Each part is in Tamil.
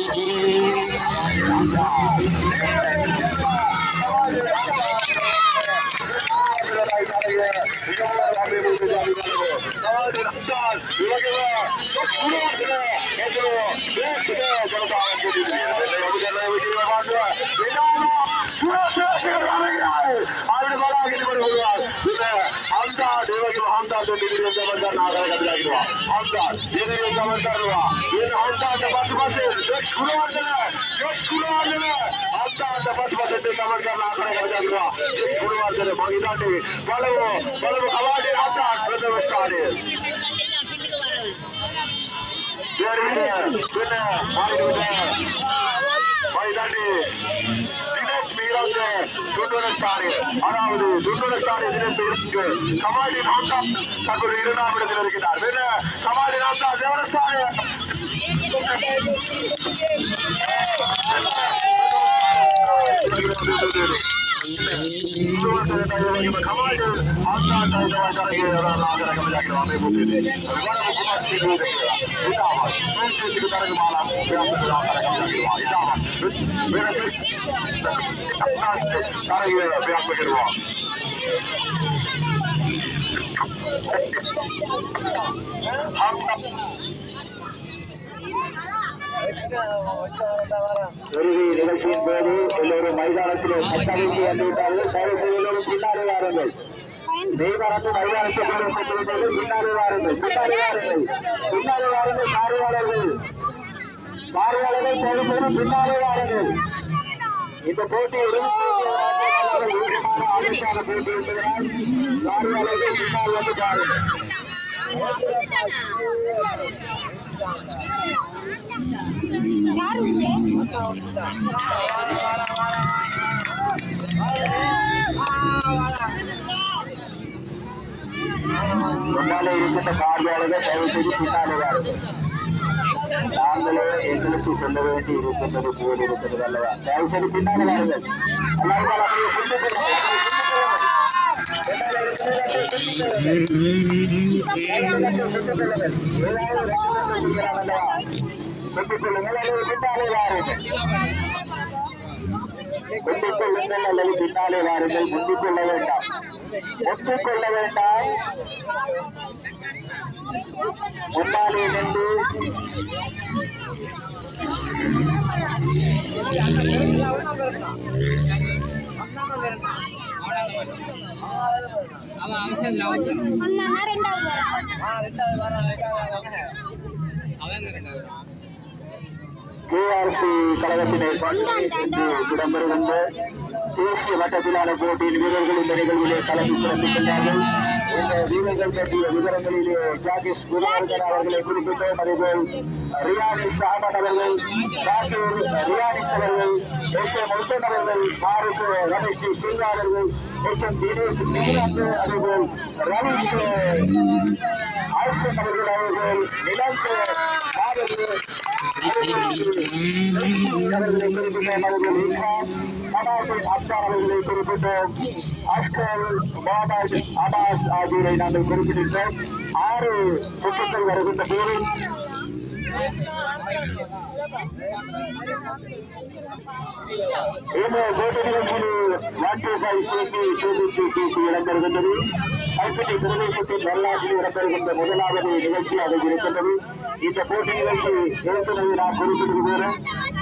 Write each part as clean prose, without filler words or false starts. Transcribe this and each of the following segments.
அதாவது கமாடி நாட்டா தற்போது 2ஆம் இடத்தில் இருக்கிறார். கமாடி நாட்டா தேவனஸ்தானி நிகழ்ச்சியின் போது எல்லோரும் மைதானத்திலே கட்டமைப்பு வந்துவிட்டார்கள். எல்லோரும் பின்னாலே வாருங்கள். மைதானத்தை மைதானத்தை பின்னாலே வாருங்கள். பின்னாலே வாருங்கள். பார்வையாளர்கள் பொதுப்பெரும் பின்னாலே வாருங்கள். இந்த போட்டி ஆபத்தான போட்டி என்பதனால் பார்வையாளர்கள் பின்னால் வந்து பாருங்கள். முன்னாலே இருக்கின்ற பார்வையாளர்கள் தயவு செய்து பின்னாலே வாருங்கள். நாங்களே எங்களுக்கு சொல்ல வேண்டி இருக்கின்றது போல் இருக்கிறது அல்லவா? தயவு செய்து பின்னாலே வாருங்கள். கொள்ளுங்கள் அல்லது பின்னாலே வாருங்கள். முந்திக் கொள்ள வேண்டாம், ஒத்துக்கொள்ள வேண்டாம். முன்னாலே நின்று கேஆர்சி கழகத்தினை இடம்பெறுகின்ற தேசிய மட்டத்திலான போட்டியில் வீரர்கள் இந்த நிகழ்விலே கலந்து சிறப்பிக்கின்றார்கள். இந்த வீரர்கள் பற்றிய விவரங்களிலே ஜாகிஸ் குருவர்தன் அவர்களை குறிப்பிட்டோம். அதேபோல் ரியானிஸ் அகமது அவர்கள், ரியானிஸ் அவர்கள், மொத்தன் அவர்கள், பாரூக் ரமேஷ் சிங்கா அவர்கள், தினேஷ் நிகிராந்து, அதேபோல் ரவீஷ் ஆயுஷன் அவர்கள், நிலந்த் அவர்களை குறிப்பிட்டோம். அவர்களை குறிப்பிட்டோம். அஸ்கர் முகமது அபாஸ் ஆகியோரை நாங்கள் குறிப்பிட்டிருந்தோம். 6 சுற்றுக்கள் வருகின்ற பேரில் இந்த போட்டி நிகழ்ச்சியில் 125 இடம்பெறுகின்றது. கல்பட்டி பிரதேசத்தின் வரலாற்றில் இடம்பெறுகின்ற முதலாவது நிகழ்ச்சியாக இருக்கின்றது. இந்த போட்டி நிகழ்ச்சி ஏற்கனவே நாம் குறிப்பிட்டது போல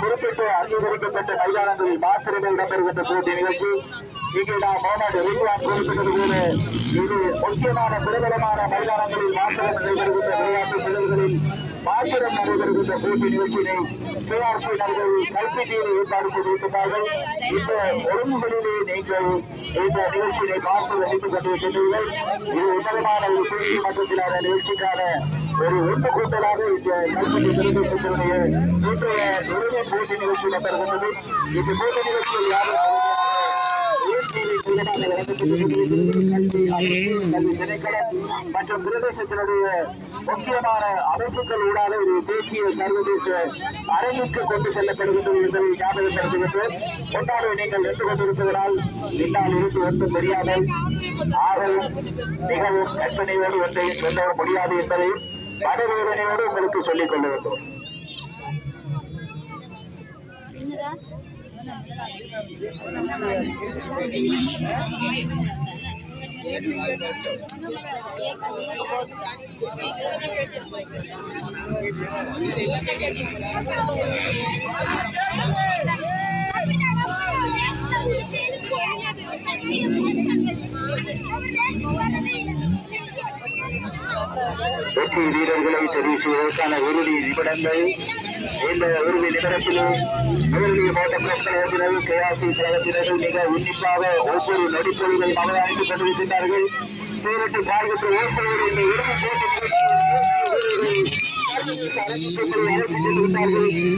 குறிப்பிட்டு அங்கீகரிக்கப்பட்ட மைதானங்களில் மாத்திரமே இடம்பெறுகின்ற போட்டி நிகழ்ச்சி. இங்கே நாம் முகமது ரிஸ்வான் குறிப்பிட்டது போல இது முக்கியமான பிரபலமான மைதானங்களில் மாத்திரம் நடைபெறுகின்ற விளையாட்டு நிகழ்வுகளில் மாத்திரம் நடைபெறுகின்ற போட்டி நிகழ்ச்சியினை கேஆர்சி நகர்கள் கல்பட்டியில் ஏற்பாடு செய்திருக்கிறார்கள். இந்த ஒழுங்குகளிலே நீங்கள் இந்த நிகழ்ச்சியினை பார்த்து ரசித்துக் கொண்டிருக்கின்றீர்கள். இது உன்னதமான ஒரு தேசிய மட்டத்திலான நிகழ்ச்சிக்கான ஒரு ஒன்று கூட்டலாக இந்த கல்பட்டி பிரதேசத்தினுடைய இன்றைய இறுதி போட்டி நிகழ்ச்சி நடைபெறுகின்றது. இந்த போட்டி நிகழ்ச்சியில் யாரும் மற்றும் பிரதேசத்தினுடைய முக்கியமான அமைப்புகள் ஊடாக ஒரு தேசிய சர்வதேச அரங்குக்கு கொண்டு செல்லப்படுகின்றது என்பதை ஞாபகப்படுத்துகின்றோம். கொண்டாட நீங்கள் நின்று கொண்டிருப்பதனால் என்னால் இருந்து ஒன்றும் தெரியாமல் ஆகவும் மிகவும் கற்பனையோடு ஒன்றையும் சொல்ல முடியாது என்பதை மனவேதனையோடு உங்களுக்கு சொல்லிக் கொள்ள வேண்டும். வெற்றி வீரர்களை தெரிவு செய்வதற்கான இறுதி நிமிடங்கள். இந்த இறுதி நிமிடத்திலே முதலில் மாவட்ட பிரச்சனை கேஆர்சி கழகத்தினர்கள் மிக உன்னிப்பாக ஒவ்வொரு நடிப்பொழிகளையும் அவதானித்துக் கொண்டிருக்கின்றார்கள். சூரத்து பார்வைக்கு ஓட்டுநர் இந்த இறுதி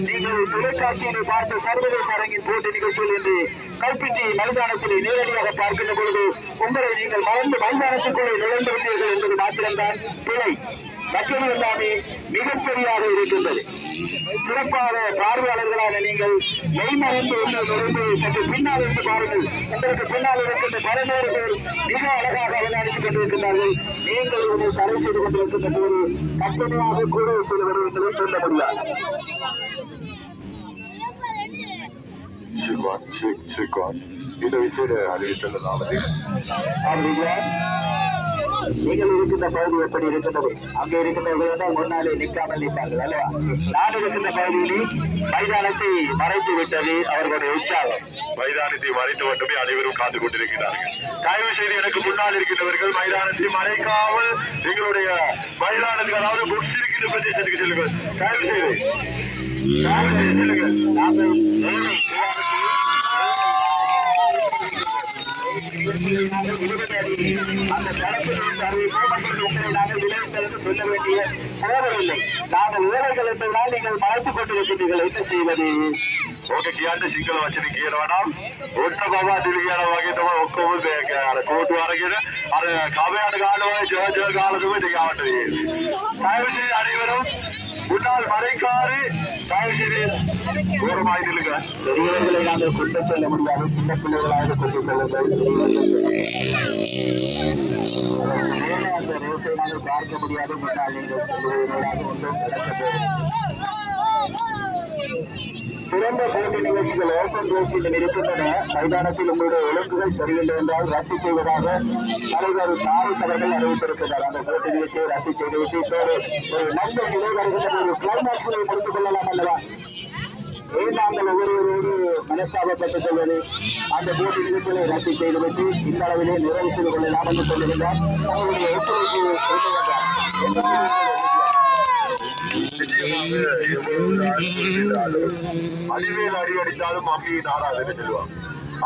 நீங்கள் தொலைக்காட்சியை பார்த்த சர்வதேச அரங்கின் போட்டி நிகழ்ச்சியில் இன்று கல்பிட்டி மைதானத்திலே நேரடியாக பார்க்கின்ற பொழுது உங்களை நீங்கள் மறந்து மைதானத்துக்குள்ளே நுழைந்து விட்டீர்கள் என்பது மாத்திரம்தான் பிழை. மற்றொரு எல்லாமே மிகப்பெரியாக இருக்கின்றது. சிறப்பான பார்வையாளர்களான நீங்கள் மெய்மறைந்து நுழைந்து சற்று பின்னால் இருந்து பாருங்கள். உங்களுக்கு பின்னால் இருக்கின்ற பரநேர்கள் மிக அழகாக அவதானித்துக் கொண்டிருக்கின்றார்கள். நீங்கள் இதனை தடை செய்து கொண்டிருக்கின்ற போது கட்டமையாக கூட சில விடயங்களை சொல்ல முடியாது. இந்த விஷயம் அறிவித்துள்ளதாவது நீங்கள் இருக்கின்ற பகுதி எப்படி இருக்கின்றது? அங்கே இருக்கின்றவர்கள் முன்னாலே நிற்காமல் நிற்பார்கள் அல்லவா? நான் இருக்கின்ற பகுதியிலே மைதானத்தை மறைத்து விட்டது அவர்களுடைய உற்சாகம். மைதானத்தை மறைத்து மட்டுமே அனைவரும் காத்துக் கொண்டிருக்கிறார்கள். தயவு செய்து எனக்கு முன்னால் இருக்கின்றவர்கள் மைதானத்தை மறைக்காமல் எங்களுடைய மைதானத்துக்கு அதாவது புக்ஸ் இருக்கின்ற பிரதேசத்துக்கு செல்லுங்கள். தயவு செய்து செல்லுங்கள். நாங்கள் அந்த தரப்பில் உங்களை நாங்கள் விளைவித்ததற்கு சொல்ல வேண்டிய தேவையில்லை. நாங்கள் ஏழைகள் என்பதனால் நீங்கள் மறைத்துக் கொண்டிருக்கிறீர்கள். என்ன செய்வது? ඕක කියන්න සිංහල වචන කියනවා නම් ඔන්න බබා දිලි කියන වගේ තමයි ඔක්කොම අර කෝටු අරගෙන අර කවයට ගානවා ජර්ජර් ගාලා තමයි දෙගාවට තියෙන්නේ. සායවිසිරි අනිවරම් முன்னாள் மறைக்காறு சாயசிரி ஓரமாய் நிலுங்க. பெரியவர்களை நாங்கள் கொண்டு செல்ல முடியாது. சின்ன பிள்ளைகளாக கொண்டு செல்லுங்கள். அந்த ரேஸை நாங்கள் பார்க்க முடியாது. முன்னால் நீங்கள் ஒன்றும் நடக்க சிறந்த போட்டி நிகழ்ச்சிகள் ஓபன் ரேஸில் இருக்கின்றன. மைதானத்தில் உங்களுடைய ஒழுங்குகள் சரியில்லை என்றால் ரத்து செய்வதாக தலைவர் தாரிக் அவர்கள் அறிவித்திருக்கிறார். அந்த போட்டி நிகழ்ச்சியை ரத்து செய்துவிட்டு இப்போது ஒரு நல்ல நிலை வருகின்ற ஒரு கிளைமாக்ஸை முடித்துக் கொள்ளலாம் அல்லவா? ஏன் நாங்கள் ஒவ்வொருவரோடு மனஸ்தாபப்பட்டுக் கொள்வது? அந்த போட்டி நிகழ்ச்சிகளை ரத்து செய்துவிட்டு இந்த அளவிலே நிறைவு செய்து கொள்ளலாம் என்று சொல்லுகின்றார். அவர்களுடைய ஒத்துழைப்பு அடிவேல் அடி அடித்தாலும் அம்மியை நாடாதுன்னு சொல்லுவாங்க.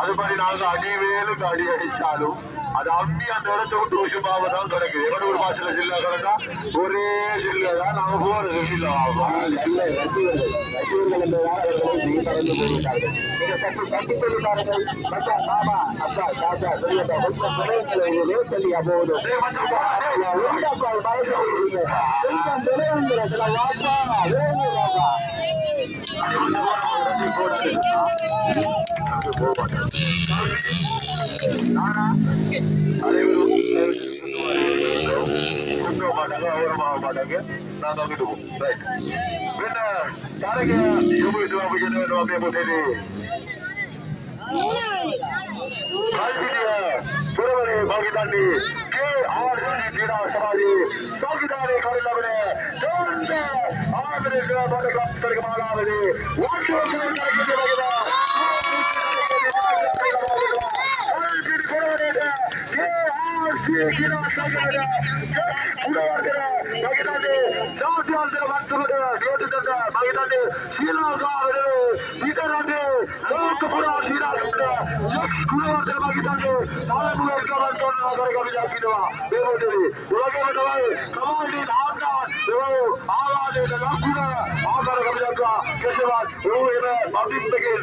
அது மாதிரி நாங்க அடிவேலுக்கு அடி அடித்தாலும் அது அம்மி அந்த இடத்த விட்டு உசுமாவ தான் கிடைக்குது. எவ்வளவு ஒரு மாசத்துல சில்லா கிடக்கா ஒரே சில்ல தான் நாங்க போறது சில்லா மாட்டாங்க. நான் தங்கிட்டு பின்ன தாரக சுரவரை பாகிதாண்டி KRC क्रीडा समाजी चौकीदारी करिलवने सोंदे आदरे बाटे क्लब करगमालावले वाशो करके लगेगा KRC क्रीडा समाजी पूरा वर्गरा बागिदांडी जातियांतर वक्तुडे देवतंतर बागिदांडी श्रीलंकावले इतरांडी लोकपुरा श्रीलंका पूरा वर्गरा बागिदांडी नालमुले कवंटोन करके जाकिनवा देवोटेली उलगे दवाई कमांडी आका देवो आवाजे लकुना आकार कबजका केशवास वो इने पब्लिक तके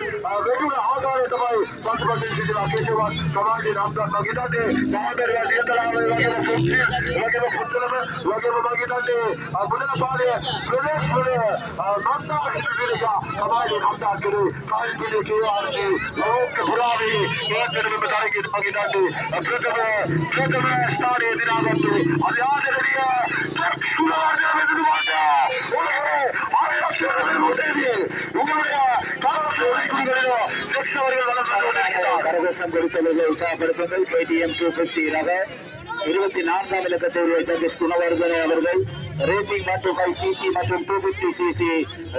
रेगुलर आकार दवाई पंचपति जिला केशवास कमांडी नामदा बागिदांडी नामदर दियतलावे लगे फुट्टी लगे फुट्टलमे लगे बागिदांडी बुदला पाले प्रदेश पुरे नामदा जिला कमांडी नामदा करे काल के KRC लोक पुरावी एक दिन में बताएंगे बागिदांडी प्रथम स्थान एदिरागंतु अद्यादरणीय சுராஜேவிதுவாடா உலகே ஆயிரக்கணக்கான பேர் உங்களுடைய காலத்தை ஒதுக்குகிறீர்களோ எக்ஸ் அவர்கள் வளர்ந்து கொண்டிருக்கிறார். கரகோஷம் கொடுத்தவர்களை உற்சாகப்படுத்துங்கள். KTM 250 ரக 24ஆம் இலக்கத்தில் வைத்த குணவர்தனை அவர்கள் ரேசிங் 125cc மற்றும் 250cc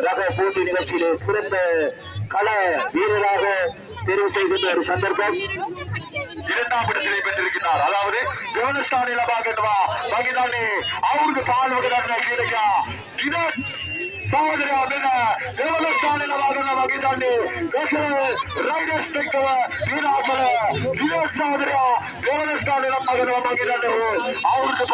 ரக போட்டி நிகழ்ச்சியிலே சிறந்த கள வீரராக தெரிவு செய்கின்ற ஒரு சந்தர்ப்பம். இரண்டாம் இடத்திலே பெற்றிருக்கிறார். அதாவது தேவனஸ்தானில பாக்கட்டுவா பகிதானே அவருக்கு பால் வகை கீழா இது சகோதரா தேவனஸ்தானில பாக்கணும் பகிதானே ரைடர்ஸ் வீராசல சகோதரா தேவனஸ்தானில பாக்கணும் பகிதானே அவருக்கு